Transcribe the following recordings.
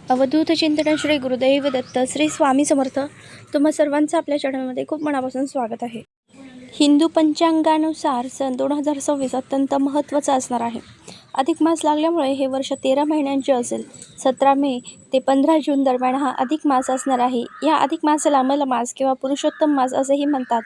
अवधूत चिंतन श्री गुरुदेव दत्त श्री स्वामी समर्थ. तुम्हा सर्वांचं आपल्या चॅनलमध्ये खूप मनापासून स्वागत आहे. हिंदू पंचांगानुसार सन 2026 अत्यंत महत्त्वाचा असणार आहे. अधिक मास लागल्यामुळे हे वर्ष 13 महिन्यांचे असेल. 17 मे ते 15 जून दरम्यान हा अधिक मास असणार आहे. या अधिक मासाला मलमास किंवा पुरुषोत्तम मास असेही म्हणतात.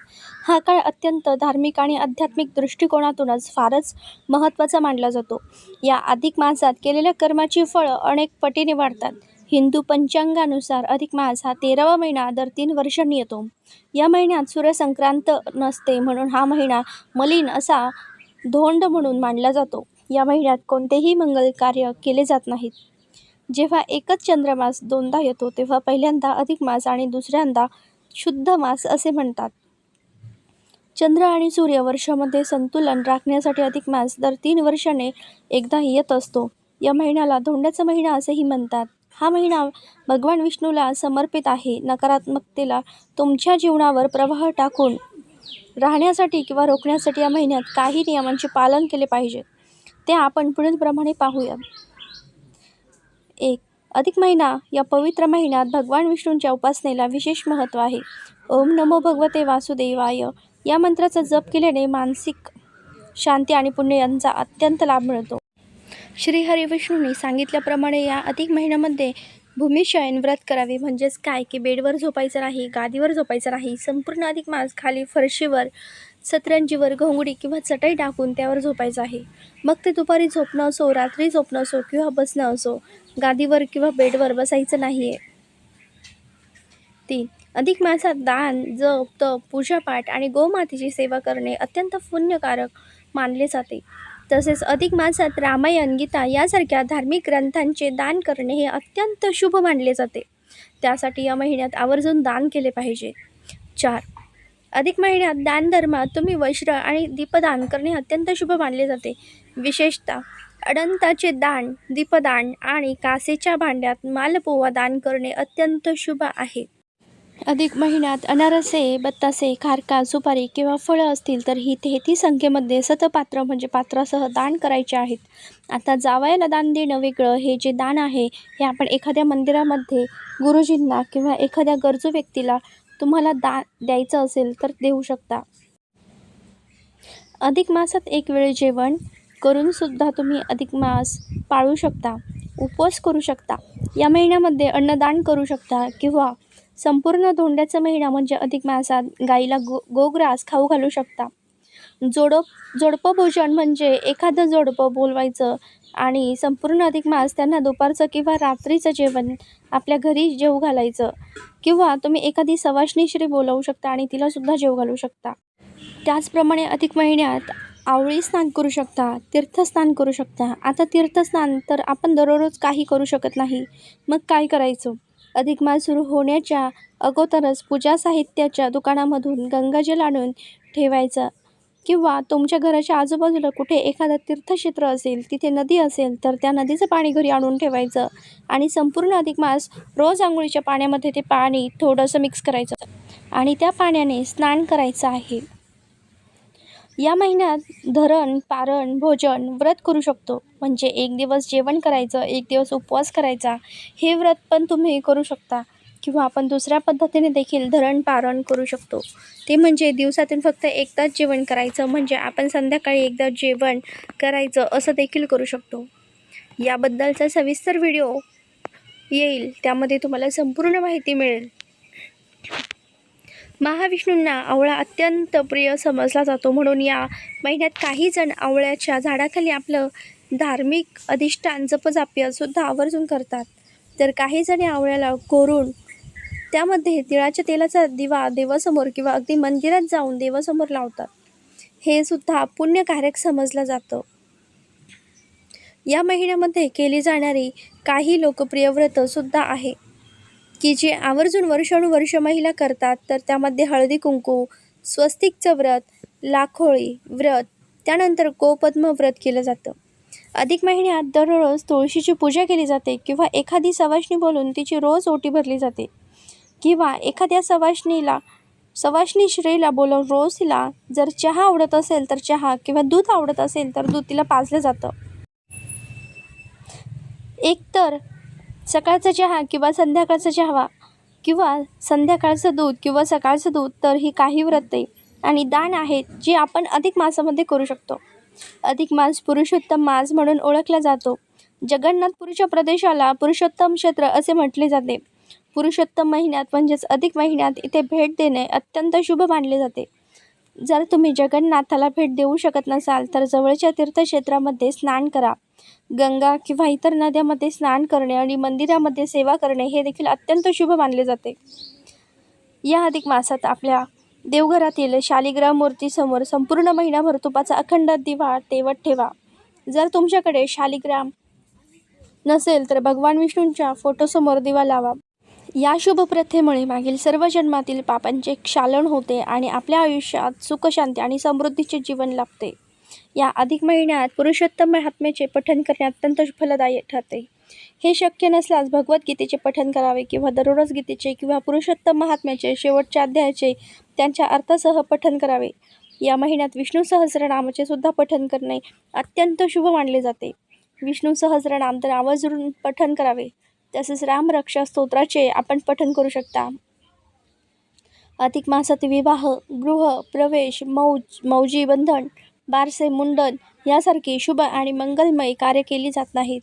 हा काळ अत्यंत धार्मिक आणि आध्यात्मिक दृष्टिकोनातूनच फारच महत्त्वाचा मानला जातो. या अधिक मासात केलेल्या कर्माची फळं अनेक पटीने वाढतात. हिंदू पंचांगानुसार अधिक मास हा 13वा महिना दर 3 वर्षांनी येतो. या महिन्यात सूर्यसंक्रांत नसते, म्हणून हा महिना मलिन असा धोंड म्हणून मानला जातो. या महिन्यात कोणतेही मंगल कार्य केले जात नाहीत. जेव्हा एकच चंद्रमास दोनदा येतो तेव्हा पहिल्यांदा अधिक मास आणि दुसऱ्यांदा शुद्ध मास असे म्हणतात. चंद्र आणि सूर्य वर्षामध्ये संतुलन राखण्यासाठी अधिक मास दर 3 वर्षाने एकदा येत असतो. या महिन्याला धोंड्याचा महिना असेही म्हणतात. हा महिना भगवान विष्णूला समर्पित आहे. नकारात्मकतेला तुमच्या जीवनावर प्रवाह टाकून राहण्यासाठी किंवा रोखण्यासाठी या महिन्यात काही नियमांचे पालन केले पाहिजे. ते आपण पुढीलप्रमाणे पाहूया. 1. अधिक महिना. या पवित्र महिन्यात भगवान विष्णूंच्या उपासनेला विशेष महत्त्व आहे. ओम नमो भगवते वासुदेवाय या मंत्राचा जप केल्याने मानसिक शांती आणि पुण्य यांचा अत्यंत लाभ मिळतो. श्री हरी विष्णूंनी सांगितल्याप्रमाणे या अधिक महिन्यामध्ये भूमिशयन व्रत करावे. म्हणजेच काय की बेडवर झोपायचं नाही, गादीवर झोपायचं नाही. संपूर्ण अधिक मास खाली फरशीवर, सतरंजीवर घोंगडी किंवा चटई टाकून त्यावर झोपायचं आहे. मग ते दुपारी झोपणं असो, रात्री झोपणं असो किंवा बसणं असो, गादीवर किंवा बेडवर बसायचं नाही आहे. 3. अधिक मासात दान, जप, तप, पूजापाठ आणि गोमातेची सेवा करणे अत्यंत पुण्यकारक मानले जाते. तसेच अधिक मासात रामायण, गीता यासारख्या धार्मिक ग्रंथांचे दान करणे हे अत्यंत शुभ मानले जाते. त्यासाठी या महिन्यात आवर्जून दान केले पाहिजे. 4. अधिक महिन्यात दानधर्मात तुम्ही वस्त्र आणि दीपदान करणे अत्यंत शुभ मानले जाते. विशेषतः अनंताचे दान, दीपदान आणि काचेच्या भांड्यात मालपुवा दान करणे अत्यंत शुभ आहे. अधिक महिन्यात अनारसे, बत्तासे, खारका, सुपारी किंवा फळं असतील तर ही 33 संख्येमध्ये सतपात्र म्हणजे पात्रासह दान करायचे आहेत. आता जावयाला दान देणं वेगळं. हे जे दान आहे हे आपण एखाद्या मंदिरामध्ये गुरुजींना किंवा एखाद्या गरजू व्यक्तीला तुम्हाला द्यायचं असेल तर देऊ शकता. अधिक मासात एक वेळ जेवण करून सुद्धा तुम्ही अधिक मास पाळू शकता, उपवास करू शकता. या महिन्यामध्ये अन्नदान करू शकता किंवा संपूर्ण धोंड्याचा महिना म्हणजे अधिक मासात गाईला गोग्रास खाऊ घालू शकता. जोडपं भोजन म्हणजे एखादं जोडपं बोलवायचं आणि संपूर्ण अधिक मास त्यांना दुपारचं किंवा रात्रीचं जेवण आपल्या घरी जेवू घालायचं. किंवा तुम्ही एखादी सवाष्णी श्री बोलवू शकता आणि तिलासुद्धा जेवू घालू शकता. त्याचप्रमाणे अधिक महिन्यात आवळी स्नान करू शकता, तीर्थस्नान करू शकता. आता तीर्थस्नान तर आपण दररोज काही करू शकत नाही. मग काय करायचं? अधिक मास सुरू होण्याच्या अगोदरच पूजा साहित्याच्या दुकानामधून गंगाजल आणून ठेवायचं किंवा तुमच्या घराच्या आजूबाजूला कुठे एखादं तीर्थक्षेत्र असेल, तिथे नदी असेल तर त्या नदीचं पाणी घरी आणून ठेवायचं आणि संपूर्ण अधिक मास रोज अंघोळीच्या पाण्यामध्ये ते पाणी थोडंसं मिक्स करायचं आणि त्या पाण्याने स्नान करायचं आहे. या महिन्यात धरण, पारण, भोजन, व्रत करू शकतो. म्हणजे 1 दिवस जेवण करायचं, 1 दिवस उपवास करायचा. हे व्रत पण तुम्ही करू शकता किंवा आपण दुसऱ्या पद्धतीने देखील धरण, पारण करू शकतो. ते म्हणजे दिवसातून फक्त एकदाच जेवण करायचं, म्हणजे आपण संध्याकाळी एकदा जेवण करायचं असं देखील करू शकतो. याबद्दलचा सविस्तर व्हिडिओ येईल, त्यामध्ये तुम्हाला संपूर्ण माहिती मिळेल. महाविष्णूंना आवळा अत्यंत प्रिय समजला जातो, म्हणून या महिन्यात काही जण आवळ्याच्या झाडाखाली आपलं धार्मिक अधिष्ठान जपजाप्यसुद्धा आवर्जून करतात. तर काही जण आवळ्याला कोरून त्यामध्ये तिळाच्या तेलाचा दिवा देवासमोर किंवा अगदी मंदिरात जाऊन देवासमोर लावतात. हे सुद्धा पुण्यकारक समजलं जातं. या महिन्यामध्ये केली जाणारी काही लोकप्रिय व्रतसुद्धा आहे की जे आवर्जून वर्षानुवर्ष महिला करतात. तर त्यामध्ये हळदी कुंकू, स्वस्तिकचं व्रत, लाखोळी व्रत, त्यानंतर गोपद्म व्रत केलं जातं. अधिक महिन्यात दररोज तुळशीची पूजा केली जाते किंवा एखादी सवाष्णी बोलून तिची रोज ओटी भरली जाते किंवा एखाद्या सवाष्णी श्रीला बोलवून रोज तिला जर चहा आवडत असेल तर चहा किंवा दूध आवडत असेल तर दूध तिला पाजलं जातं. एकतर सकाळचा चहा किंवा संध्याकाळचा चहा किंवा संध्याकाळचं दूध किंवा सकाळचं दूध, तर ही काही व्रते आणि दान आहेत जे आपण अधिक मासामध्ये करू शकतो. अधिक मास पुरुषोत्तम मास म्हणून ओळखला जातो. जगन्नाथपुरीच्या प्रदेशाला पुरुषोत्तम क्षेत्र असे म्हटले जाते. पुरुषोत्तम महिन्यात म्हणजेच अधिक महिन्यात इथे भेट देणे अत्यंत शुभ मानले जाते. जर तुम्ही जगन्नाथाला भेट देऊ शकत नसाल तर जवळच्या तीर्थक्षेत्रामध्ये स्नान करा. गंगा किंवा इतर नद्यामध्ये स्नान करणे आणि मंदिरामध्ये सेवा करणे हे देखील अत्यंत शुभ मानले जाते. या अधिक मासात आपल्या देवघरातील शालिग्राम मूर्तीसमोर संपूर्ण महिनाभर तुपाचा अखंड दिवा तेवत ठेवा. जर तुमच्याकडे शालिग्राम नसेल तर भगवान विष्णूंच्या फोटोसमोर दिवा लावा. या शुभ प्रथेमुळे मागील सर्व जन्मातील पापांचे क्षालन होते आणि आपल्या आयुष्यात सुख, शांती आणि समृद्धीचे जीवन लाभते. या अधिक महिन्यात पुरुषोत्तम महात्म्याचे पठण करणे अत्यंत फलदायी ठरते. हे शक्य नसल्यास भगवद्गीतेचे पठण करावे किंवा दररोज गीतेचे किंवा पुरुषोत्तम महात्म्याचे शेवटच्या अध्यायाचे त्यांच्या अर्थासह पठण करावे. या महिन्यात विष्णू सहस्रनामाचे सुद्धा पठण करणे अत्यंत शुभ मानले जाते. विष्णू सहस्रनाम तर आवर्जून पठण करावे. तसेच रामरक्षा स्तोत्राचे आपण पठण करू शकता. अधिक मासात विवाह, गृह प्रवेश, मौजी बंधन, बारसे, मुंडन यासारखी शुभ आणि मंगलमय कार्य केली जात नाहीत.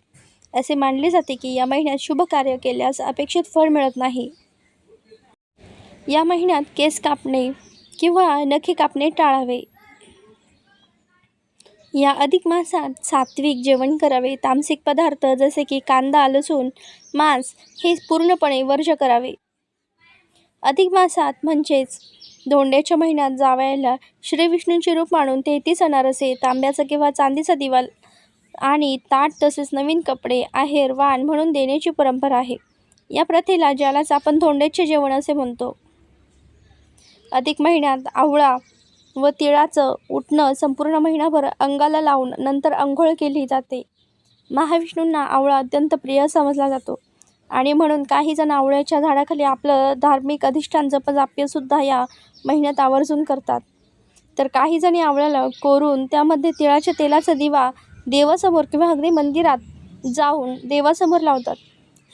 असे मानले जाते की या महिन्यात शुभ कार्य केल्यास अपेक्षित फळ मिळत नाही. या महिन्यात केस कापणे किंवा नखे कापणे टाळावे. या अधिक मासात सात्विक जेवण करावे. तामसिक पदार्थ जसे की कांदा, लसूण, मांस हे पूर्णपणे वर्ज्य करावे. अधिक मासात म्हणजेच धोंड्याच्या महिन्यात जावयाला श्री विष्णूंचे रूप मानून 33 अनारसे, तांब्याचा किंवा चांदीचा दिवा आणि ताट तसेच नवीन कपडे, आहेर, वाण म्हणून देण्याची परंपरा आहे. या प्रथेला ज्यालाच आपण धोंड्याचे जेवण असे म्हणतो. अधिक महिन्यात आवळा व तिळाचं उटणं संपूर्ण महिनाभर अंगाला लावून नंतर अंघोळ केली जाते. महाविष्णूंना आवळा अत्यंत प्रिय समजला जातो आणि म्हणून काही जण आवळ्याच्या झाडाखाली आपलं धार्मिक अधिष्ठान जपजाप्यसुद्धा या महिन्यात आवर्जून करतात. तर काही जणी आवळ्याला कोरून त्यामध्ये तिळाच्या तेलाचा दिवा देवासमोर किंवा अगदी मंदिरात जाऊन देवासमोर लावतात.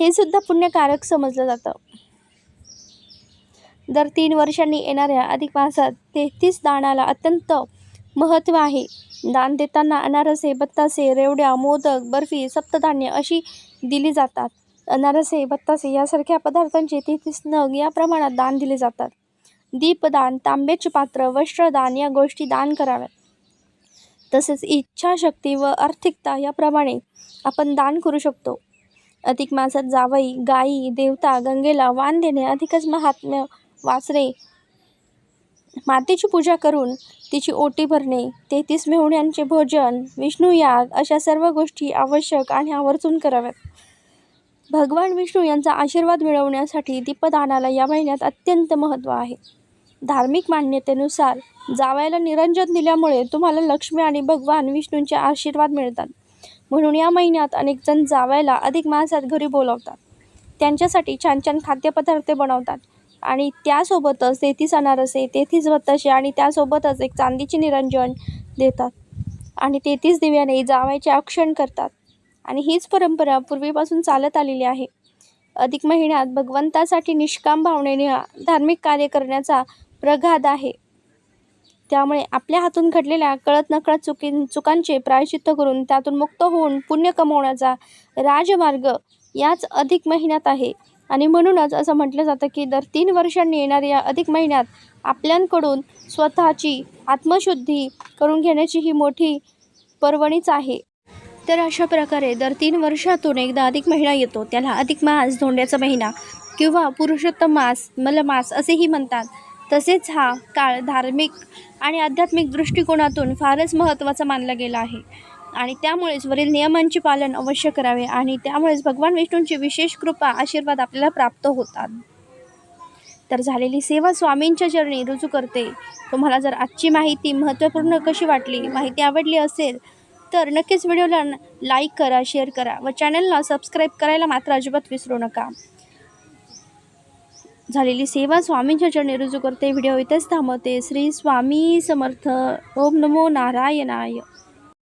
हे सुद्धा पुण्यकारक समजलं जातं. दर 3 वर्षांनी येणाऱ्या अधिक मासात 33 दानाला अत्यंत महत्त्व आहे. दान देताना अनारसे, बत्तासे, रेवड्या, मोदक, बर्फी, सप्तधान्य अशी दिली जातात. अनारसे, बत्तासे यासारख्या पदार्थांचे 33 नग या प्रमाणात दान दिले जातात. दीपदान, तांब्याचे पात्र, वस्त्रदान या गोष्टी दान कराव्यात. तसेच इच्छाशक्ती व आर्थिकता याप्रमाणे आपण दान करू शकतो. अधिक मासात जावई, गायी, देवता, गंगेला वाण देणे अधिकच महात्म्य वाचणे, मातेची पूजा करून तिची ओटी भरणे, 33 मेहुण्यांचे भोजन, विष्णुयाग अशा सर्व गोष्टी आवश्यक आणि आवर्जून कराव्यात. भगवान विष्णू यांचा आशीर्वाद मिळवण्यासाठी दीपदानाला या महिन्यात अत्यंत महत्त्व आहे. धार्मिक मान्यतेनुसार जावयाला निरंजन दिल्यामुळे तुम्हाला लक्ष्मी आणि भगवान विष्णूंचे आशीर्वाद मिळतात. म्हणून या महिन्यात अनेक जण जावयाला अधिक मासात घरी बोलावतात. त्यांच्यासाठी छान छान खाद्यपदार्थ बनवतात आणि त्यासोबतच 33 अनारसे, 33 बत्ताशे आणि त्यासोबतच एक चांदीचे निरंजन देतात आणि 33 दिव्याने जावयाचे औक्षण करतात. आणि हीच परंपरा पूर्वीपासून चालत आलेली आहे. अधिक महिन्यात भगवंतासाठी निष्काम भावनेने धार्मिक कार्य करण्याचा प्रघात आहे. त्यामुळे आपल्या हातून घडलेल्या कळत नकळत चुकांचे प्रायश्चित्त करून त्यातून मुक्त होऊन पुण्य कमवण्याचा राजमार्ग याच अधिक महिन्यात आहे. आणि म्हणूनच असं म्हटलं जातं की दर 3 वर्षांनी येणाऱ्या या अधिक महिन्यात आपल्याकडून स्वतःची आत्मशुद्धी करून घेण्याची ही मोठी पर्वणीच आहे. तर अशा प्रकारे दर 3 वर्षातून एकदा अधिक महिना येतो. त्याला अधिक मास, धोंड्याचा महिना किंवा पुरुषोत्तम मास, मलमास असेही म्हणतात. तसेच हा काळ धार्मिक आणि आध्यात्मिक दृष्टिकोनातून फारच महत्त्वाचा मानला गेला आहे आणि त्यामुळेच वरील नियमांचे पालन अवश्य करावे आणि त्यामुळेच भगवान विष्णूंची विशेष कृपा, आशीर्वाद आपल्याला प्राप्त होतात. तर झालेली सेवा स्वामींच्या चरणी रुजू करते. तुम्हाला जर आजची माहिती महत्त्वपूर्ण कशी वाटली, माहिती आवडली असेल तर नक्कीच व्हिडिओला लाईक करा, शेअर करा व चॅनलला सबस्क्राईब करायला मात्र अजिबात विसरू नका. झालेली सेवा स्वामींच्या चरणी रुजू करते. व्हिडिओ इथेच थांबवते. श्री स्वामी समर्थ. ओम नमो नारायणाय.